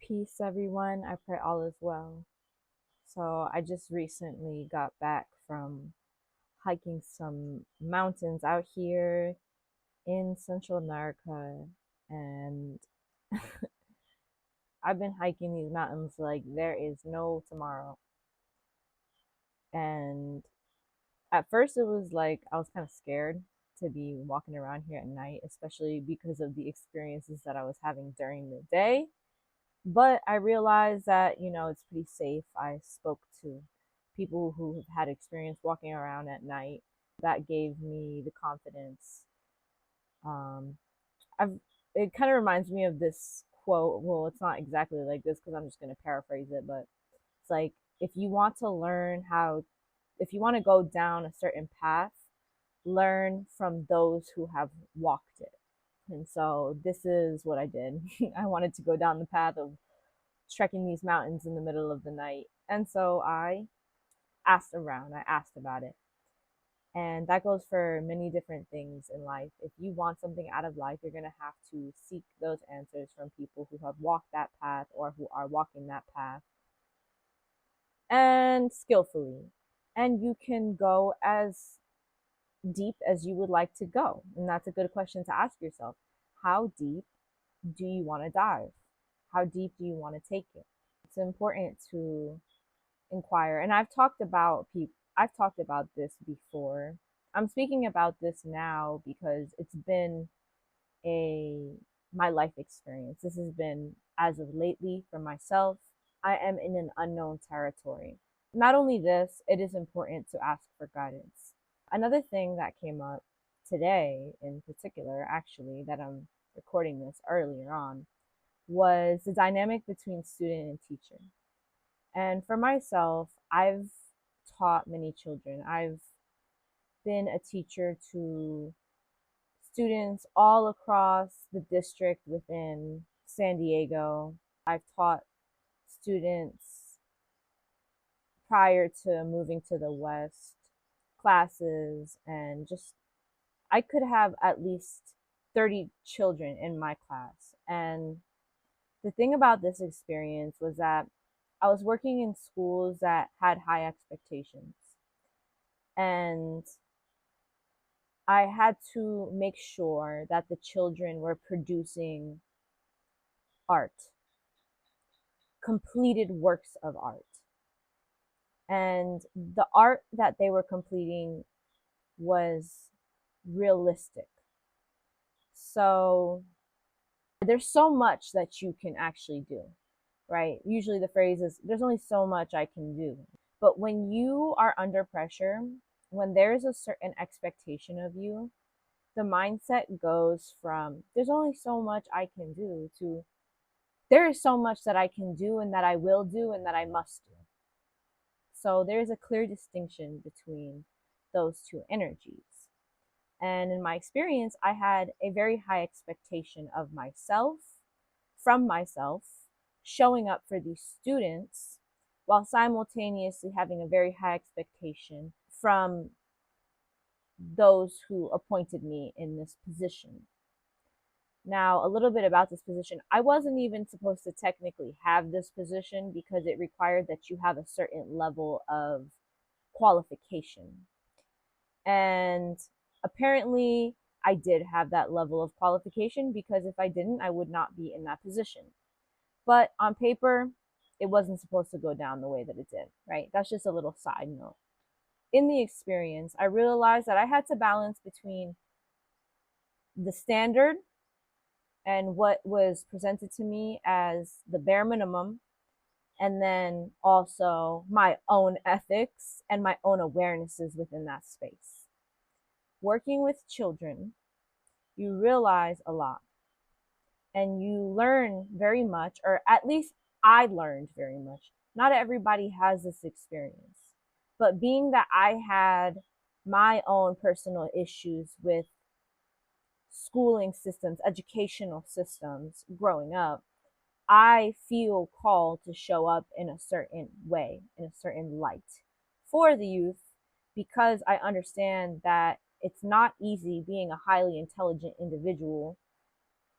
Peace, everyone. I pray all is well. So, I just recently got back from hiking some mountains out here in Central America, and I've been hiking these mountains like there is no tomorrow. And at first, it was like I was kind of scared to be walking around here at night, especially because of the experiences that I was having during the day. But I realized that, it's pretty safe. I spoke to people who have had experience walking around at night. That gave me the confidence. Um, I've it kind of reminds me of this quote. Well, it's not exactly like this because I'm just going to paraphrase it, but it's like if you want to learn how, if you want to go down a certain path, learn from those who have walked it. And so this is what I did. I wanted to go down the path of trekking these mountains in the middle of the night. And so I asked around, I asked about it. And that goes for many different things in life. If you want something out of life, you're going to have to seek those answers from people who have walked that path or who are walking that path and skillfully. And you can go as deep as you would like to go. And that's a good question to ask yourself. How deep do you want to dive? How deep do you want to take it? It's important to inquire. And I've talked about this before. I'm speaking about this now because it's been a my life experience. This has been as of lately for myself. I am in an unknown territory. Not only this, it is important to ask for guidance. Another thing that came up today in particular, actually, that I'm recording this earlier on, was the dynamic between student and teacher. And for myself, I've taught many children. I've been a teacher to students all across the district within San Diego. I've taught students prior to moving to the West classes, and just I could have at least 30 children in my class. And the thing about this experience was that I was working in schools that had high expectations. And I had to make sure that the children were producing art, completed works of art. And the art that they were completing was realistic. So there's so much that you can actually do, right? Usually the phrase is, there's only so much I can do. But when you are under pressure, when there is a certain expectation of you, the mindset goes from there's only so much I can do to there is so much that I can do and that I will do and that I must do. So there's a clear distinction between those two energies. And in my experience, I had a very high expectation of myself, from myself, showing up for these students, while simultaneously having a very high expectation from those who appointed me in this position. Now, a little bit about this position. I wasn't even supposed to technically have this position because it required that you have a certain level of qualification. And apparently, I did have that level of qualification because if I didn't, I would not be in that position. But on paper, it wasn't supposed to go down the way that it did, right? That's just a little side note. In the experience, I realized that I had to balance between the standard and what was presented to me as the bare minimum, and then also my own ethics and my own awarenesses within that space. Working with children, you realize a lot and you learn very much, or at least I learned very much. Not everybody has this experience, but being that I had my own personal issues with schooling systems, educational systems growing up, I feel called to show up in a certain way, in a certain light for the youth, because I understand that it's not easy being a highly intelligent individual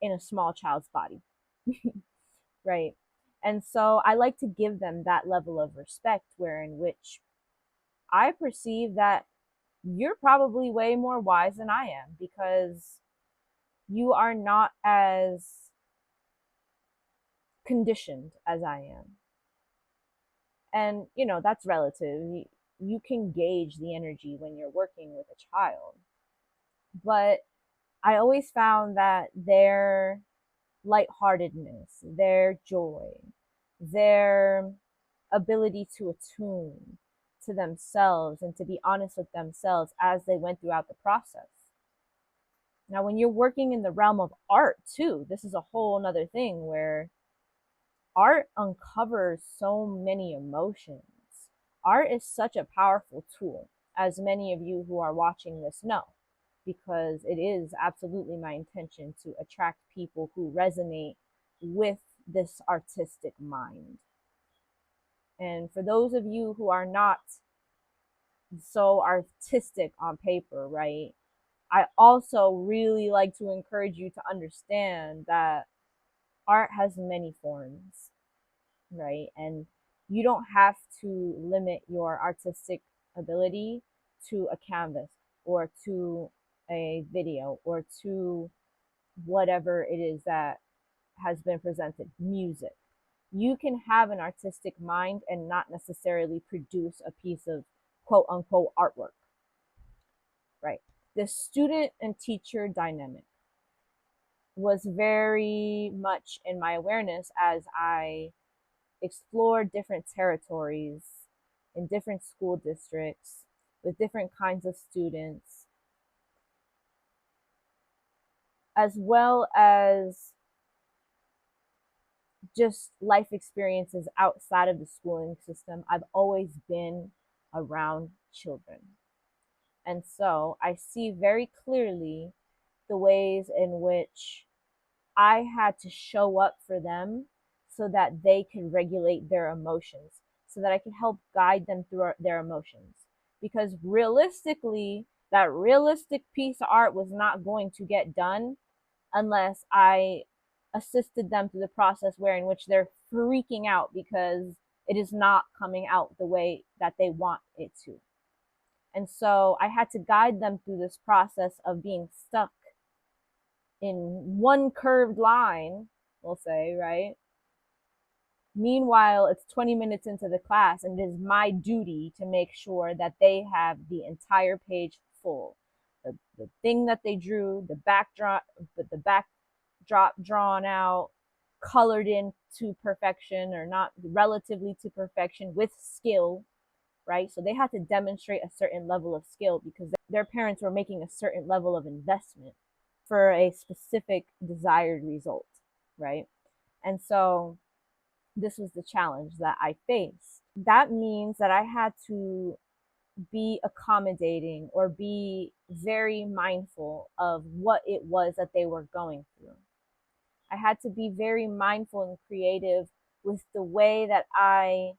in a small child's body, right? And so I like to give them that level of respect, where in which I perceive that you're probably way more wise than I am, because you are not as conditioned as I am. And, that's relative. You can gauge the energy when you're working with a child. But I always found that their lightheartedness, their joy, their ability to attune to themselves and to be honest with themselves as they went throughout the process. Now, when you're working in the realm of art too, this is a whole nother thing where art uncovers so many emotions. Art is such a powerful tool, as many of you who are watching this know, because it is absolutely my intention to attract people who resonate with this artistic mind. And for those of you who are not so artistic on paper, right? I also really like to encourage you to understand that art has many forms, right? And you don't have to limit your artistic ability to a canvas or to a video or to whatever it is that has been presented, music. You can have an artistic mind and not necessarily produce a piece of quote unquote artwork, right? The student and teacher dynamic was very much in my awareness as I explored different territories in different school districts with different kinds of students, as well as just life experiences outside of the schooling system. I've always been around children. And so I see very clearly the ways in which I had to show up for them so that they could regulate their emotions, so that I could help guide them through their emotions. Because realistically, that realistic piece of art was not going to get done unless I assisted them through the process where in which they're freaking out because it is not coming out the way that they want it to. And so I had to guide them through this process of being stuck in one curved line, we'll say, right? Meanwhile, it's 20 minutes into the class, and it is my duty to make sure that they have the entire page full. The thing that they drew, the backdrop drawn out, colored in to perfection, or not relatively to perfection, with skill, right? So they had to demonstrate a certain level of skill because their parents were making a certain level of investment for a specific desired result, right? And so this was the challenge that I faced. That means that I had to be accommodating or be very mindful of what it was that they were going through. I had to be very mindful and creative with the way that I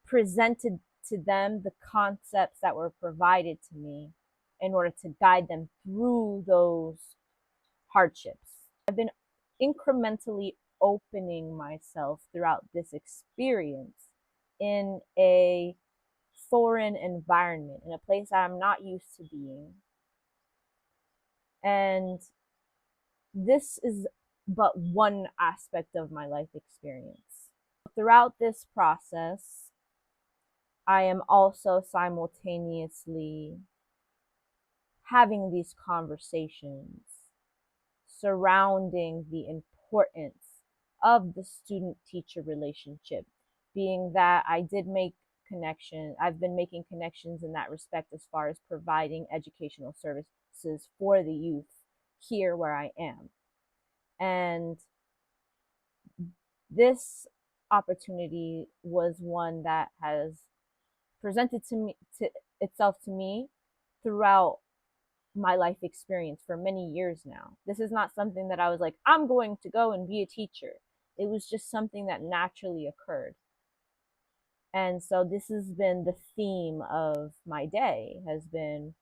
presented to them the concepts that were provided to me in order to guide them through those hardships. I've been incrementally opening myself throughout this experience in a foreign environment, in a place that I'm not used to being. And this is but one aspect of my life experience. Throughout this process, I am also simultaneously having these conversations surrounding the importance of the student teacher relationship, being that I did make I've been making connections in that respect as far as providing educational services for the youth here where I am. And this opportunity was one that has presented itself to me throughout my life experience for many years now. This is not something that I was like, I'm going to go and be a teacher. It was just something that naturally occurred. And so this has been the theme of my day, has been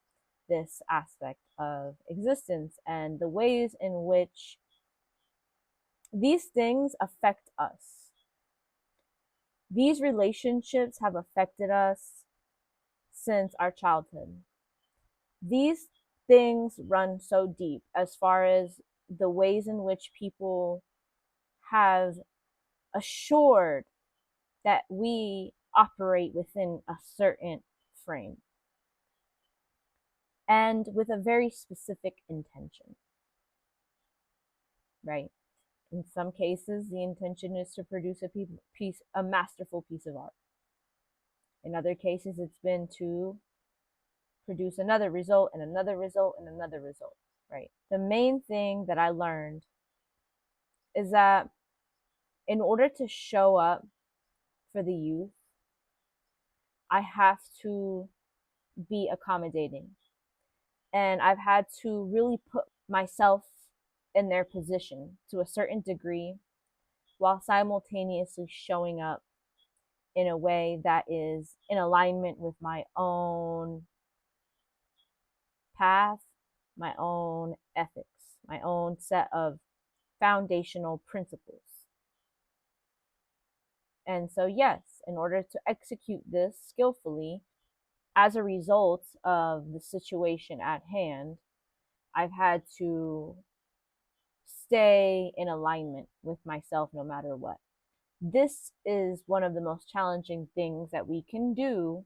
this aspect of existence and the ways in which These things affect us. These relationships have affected us since our childhood. These things run so deep as far as the ways in which people have assured that we operate within a certain frame and with a very specific intention, right? In some cases, the intention is to produce a masterful piece of art. In other cases, it's been to produce another result and another result and another result, right? The main thing that I learned is that in order to show up for the youth, I have to be accommodating. And I've had to really put myself in their position to a certain degree while simultaneously showing up in a way that is in alignment with my own path, my own ethics, my own set of foundational principles. And so, yes, in order to execute this skillfully, as a result of the situation at hand, I've had to stay in alignment with myself no matter what. This is one of the most challenging things that we can do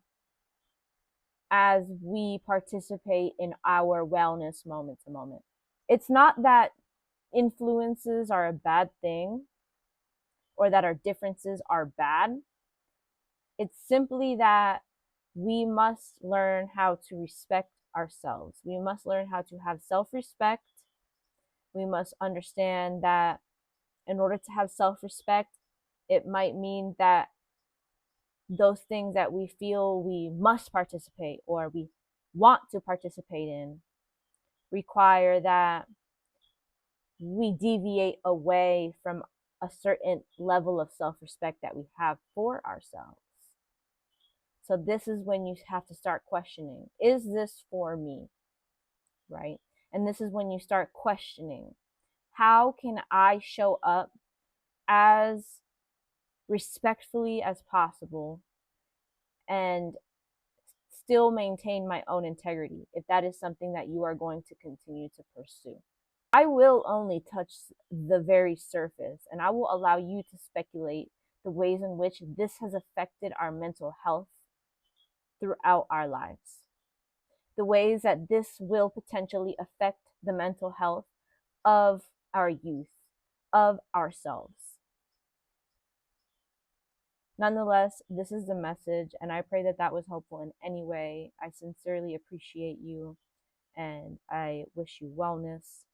as we participate in our wellness moment to moment. It's not that influences are a bad thing or that our differences are bad. It's simply that we must learn how to respect ourselves. We must learn how to have self respect. We must understand that in order to have self respect, it might mean that those things that we feel we must participate or we want to participate in require that we deviate away from a certain level of self respect that we have for ourselves. So, this is when you have to start questioning, is this for me? Right? And this is when you start questioning, how can I show up as respectfully as possible and still maintain my own integrity if that is something that you are going to continue to pursue? I will only touch the very surface and I will allow you to speculate the ways in which this has affected our mental health throughout our lives, the ways that this will potentially affect the mental health of our youth, of ourselves. Nonetheless, this is the message, and I pray that that was helpful in any way. I sincerely appreciate you, and I wish you wellness.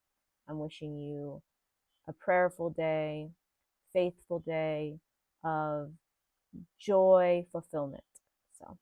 I'm wishing you a prayerful day, faithful day of joy, fulfillment. So